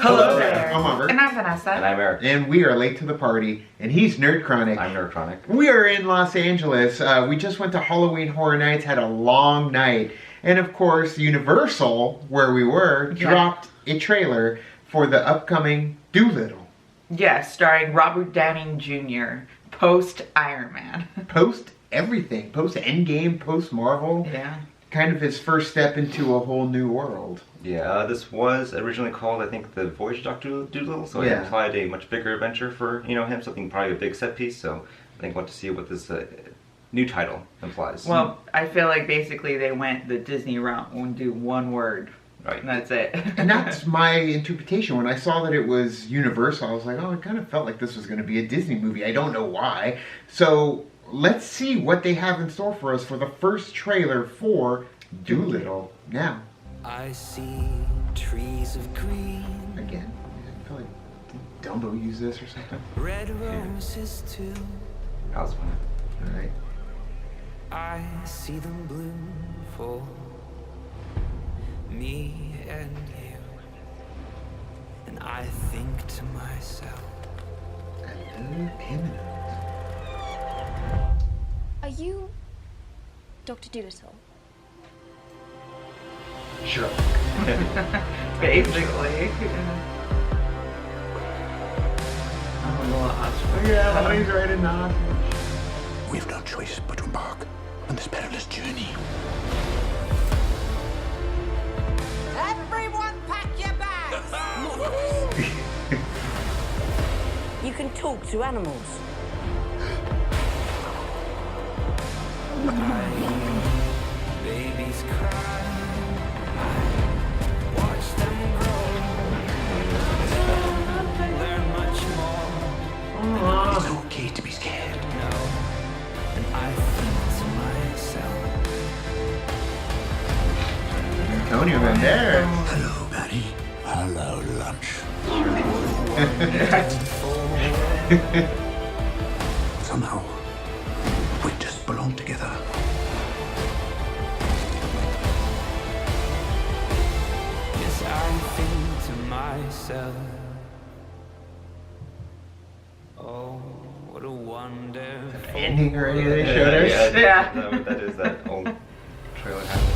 Hello there. I'm Robert. And I'm Vanessa. And I'm Eric. And we are late to the party, and he's Nerd Chronic. I'm Nerd Chronic. We are in Los Angeles. We just went to Halloween Horror Nights, had a long night. And of course, Universal, where we were, dropped a trailer for the upcoming Dolittle. Yes, starring Robert Downey Jr. post Iron Man. Post everything. Post Endgame, post Marvel. Yeah. Kind of his first step into a whole new world. Yeah, this was originally called, I think, The Voyage of Dr. Dolittle, so it implied a much bigger adventure for, him, something probably a big set piece, so I think I want to see what this new title implies. Well, I feel like basically they went the Disney route and do one word. Right. And that's it. And that's my interpretation. When I saw that it was Universal, I was like, oh, it kind of felt like this was going to be a Disney movie. I don't know why. So let's see what they have in store for us for the first trailer for Dolittle now. I see trees of green. Again, I feel like did Dumbo use this or something? Red roses too. That was fun. Alright. I see them bloom for me and you. And I think to myself, I love him. Are you Dr. Dolittle? Sure. Basically. I'm a little ostrich. Yeah, he's right in the ostrich. We've no choice but to embark on this perilous journey. Everyone pack your bags! You can talk to animals. babies cry. I watch them grow. Learn much more. It's okay to be scared. No. And I think to myself, Antonio Banderas. Hello, Barry. Hello, lunch. Somehow, we just belong together. yes, I think to myself, oh, what a wonderful Ending already they showed us. Yeah. That is that old trailer happened.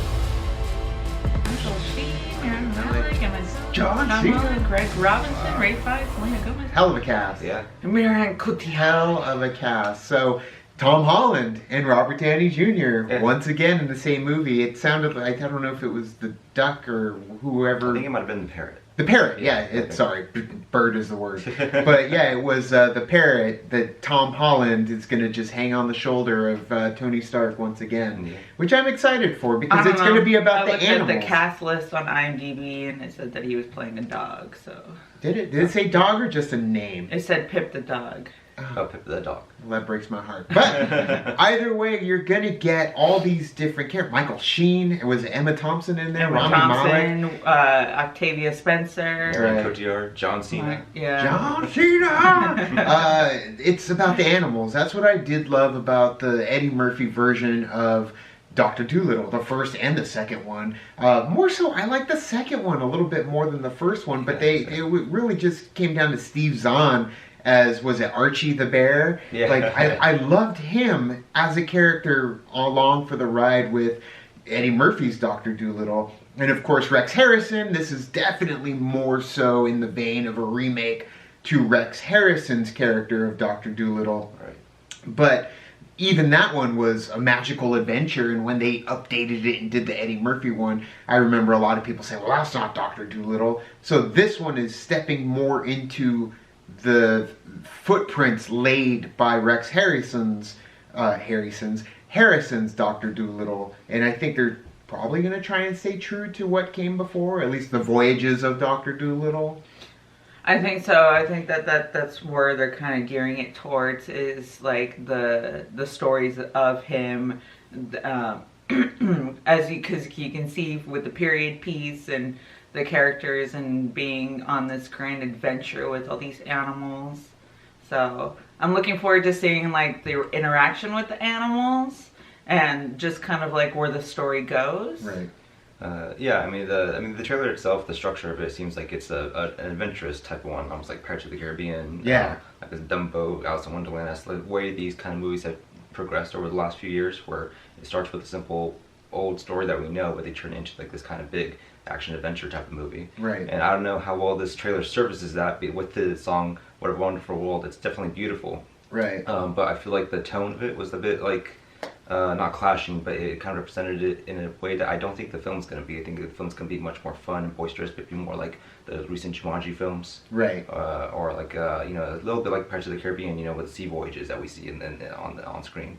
John Tom Cena. Holland, Greg Robinson, Ray Fiennes, Selena Gomez, Hell of a cast. Yeah. Marion Cotillard. Hell of a cast. So, Tom Holland and Robert Downey Jr. Yeah. once again in the same movie. It sounded like, I don't know if it was the duck or whoever. I think it might have been the parrot. The parrot, Yeah, yeah. okay. Sorry, bird is the word. But yeah, it was the parrot that Tom Holland is going to just hang on the shoulder of Tony Stark once again. Yeah. Which I'm excited for I because don't it's know. going to be about I the looked at animals. the cast list on IMDb and it said that he was playing a dog, so. Did it? Did it say dog or just a name? It said Pip the dog. Oh, Pip the dog. Well, that breaks my heart. But either way, you're going to get all these different characters. Michael Sheen. Was Emma Thompson in there? Emma Rami Malek. Thompson, Octavia Spencer. Right. Marion Cotillard, John Cena. Yeah. John Cena! It's about the animals. That's what I did love about the Eddie Murphy version of Dr. Dolittle, the first and the second one. More so, I like the second one a little bit more than the first one, but it really just came down to Steve Zahn as, was it Archie the Bear? Yeah. Like, I loved him as a character along for the ride with Eddie Murphy's Dr. Dolittle. And of course, Rex Harrison. This is definitely more so in the vein of a remake to Rex Harrison's character of Dr. Dolittle. Right. But even that one was a magical adventure, and when they updated it and did the Eddie Murphy one, I remember a lot of people saying, well, that's not Dr. Dolittle. So this one is stepping more into the footprints laid by Rex Harrison's Dr. Dolittle, and I think they're probably going to try and stay true to what came before, at least the voyages of Dr. Dolittle. I think so. I think that's where they're kind of gearing it towards, is like the stories of him, because you can see with the period piece and the characters and being on this grand adventure with all these animals. So I'm looking forward to seeing like the interaction with the animals and just kind of like where the story goes. Right. Yeah, I mean the trailer itself, the structure of it seems like it's an adventurous type of one, almost like Pirates of the Caribbean. Yeah. Like this Dumbo, Alice in Wonderland. That's the way these kind of movies have progressed over the last few years, where it starts with a simple old story that we know, but they turn into like this kind of big action adventure type of movie. Right. And I don't know how well this trailer services that, but with the song "What a Wonderful World," it's definitely beautiful. Right. But I feel like the tone of it was a bit like not clashing, but it kind of represented it in a way that I don't think the film's going to be. I think the film's going to be much more fun and boisterous, but be more like the recent Jumanji films. Right. Or like you know, a little bit like Pirates of the Caribbean, you know, with the sea voyages that we see on screen.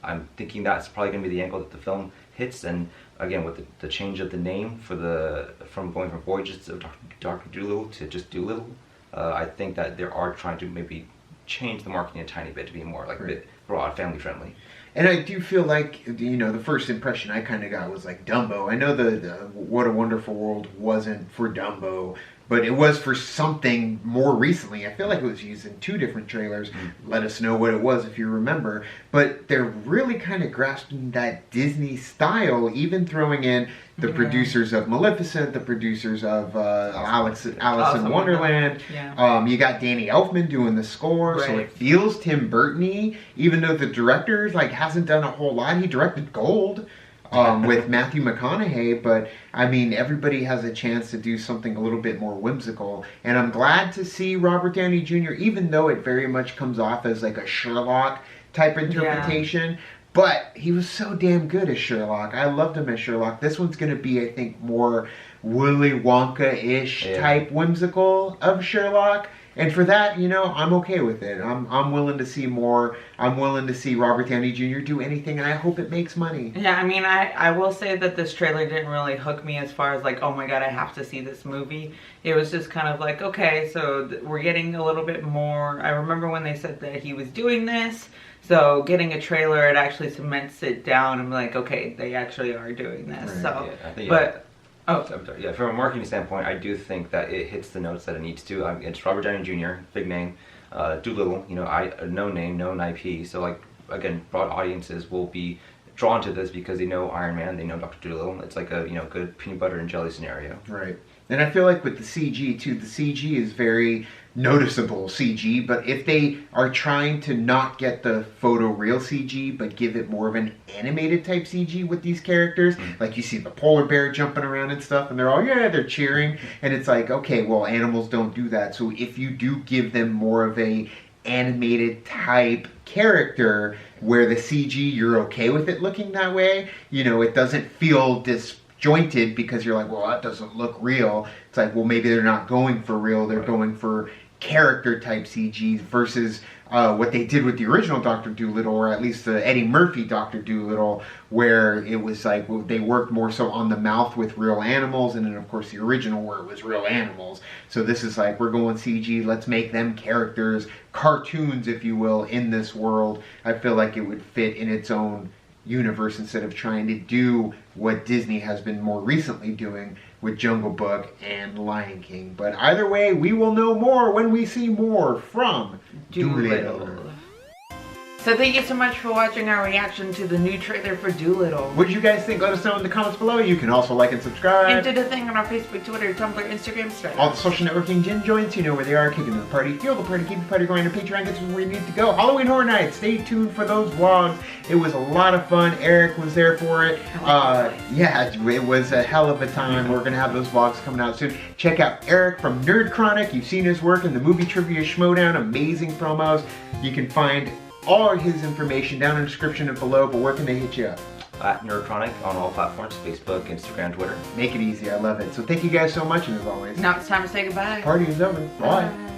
I'm thinking that's probably going to be the angle that the film hits, and again with the change of the name from going from Voyages of Dr. Dolittle to just Dolittle, I think that they are trying to maybe change the marketing a tiny bit to be more like a bit broad, family friendly. And I do feel like, you know, the first impression I kind of got was like Dumbo. I know the What a Wonderful World wasn't for Dumbo, but it was for something more recently. I feel like it was used in 2 different trailers. Let us know what it was if you remember. But they're really kind of grasping that Disney style, even throwing in the producers of Maleficent, the producers of Alice in Wonderland. Yeah. You got Danny Elfman doing the score, so it feels Tim Burton-y, even though the director like hasn't done a whole lot. He directed Gold with Matthew McConaughey, but I mean, everybody has a chance to do something a little bit more whimsical, and I'm glad to see Robert Downey Jr., even though it very much comes off as like a Sherlock type interpretation. But he was so damn good as Sherlock. I loved him as Sherlock. This one's going to be, I think, more Willy Wonka-ish type whimsical of Sherlock. And for that, you know, I'm okay with it. I'm willing to see more. I'm willing to see Robert Downey Jr. do anything, and I hope it makes money. Yeah, I mean, I will say that this trailer didn't really hook me as far as like, oh my god, I have to see this movie. It was just kind of like, okay, so we're getting a little bit more. I remember when they said that he was doing this. So getting a trailer, it actually cements it down. I'm like, okay, they actually are doing this. Right. So, Yeah, I think, but I'm sorry. Yeah, from a marketing standpoint, I do think that it hits the notes that it needs to. It's Robert Downey Jr., big name. Dolittle, you know, known name, known IP. So like again, broad audiences will be drawn to this because they know Iron Man, they know Dr. Dolittle. It's like a good peanut butter and jelly scenario. Right. And I feel like with the CG too, the CG is very noticeable CG, but if they are trying to not get the photoreal CG, but give it more of an animated type CG with these characters, like you see the polar bear jumping around and stuff, and they're all, they're cheering, and it's like, okay, well, animals don't do that, so if you do give them more of a animated type character where the CG, you're okay with it looking that way, you know, it doesn't feel disjointed because you're like, well, that doesn't look real. It's like, well, maybe they're not going for real, they're going for character type CG versus what they did with the original Dr. Dolittle, or at least the Eddie Murphy Dr. Dolittle, where it was like, well, they worked more so on the mouth with real animals, and then of course the original where it was real animals. So this is like, we're going CG, let's make them characters, cartoons if you will, in this world. I feel like it would fit in its own universe instead of trying to do what Disney has been more recently doing with Jungle Book and Lion King. But either way, we will know more when we see more from Dolittle. So thank you so much for watching our reaction to the new trailer for Dolittle. What did you guys think? Let us know in the comments below. You can also like and subscribe. And do the thing on our Facebook, Twitter, Tumblr, Instagram, Threads. All the social networking gin joints, you know where they are. Kicking the party, fuel the party, keep the party going. And Patreon gets where you need to go. Halloween Horror Nights. Stay tuned for those vlogs. It was a lot of fun. Eric was there for it. Yeah, it was a hell of a time. We're gonna have those vlogs coming out soon. Check out Eric from Nerd Chronic. You've seen his work in the Movie Trivia Schmodown. Amazing promos. You can find all his information down in the description and below, but where can they hit you up? At Nerdchronic on all platforms, Facebook, Instagram, Twitter. Make it easy, I love it. So thank you guys so much, and as always, Now it's time to say goodbye. party is over. Bye.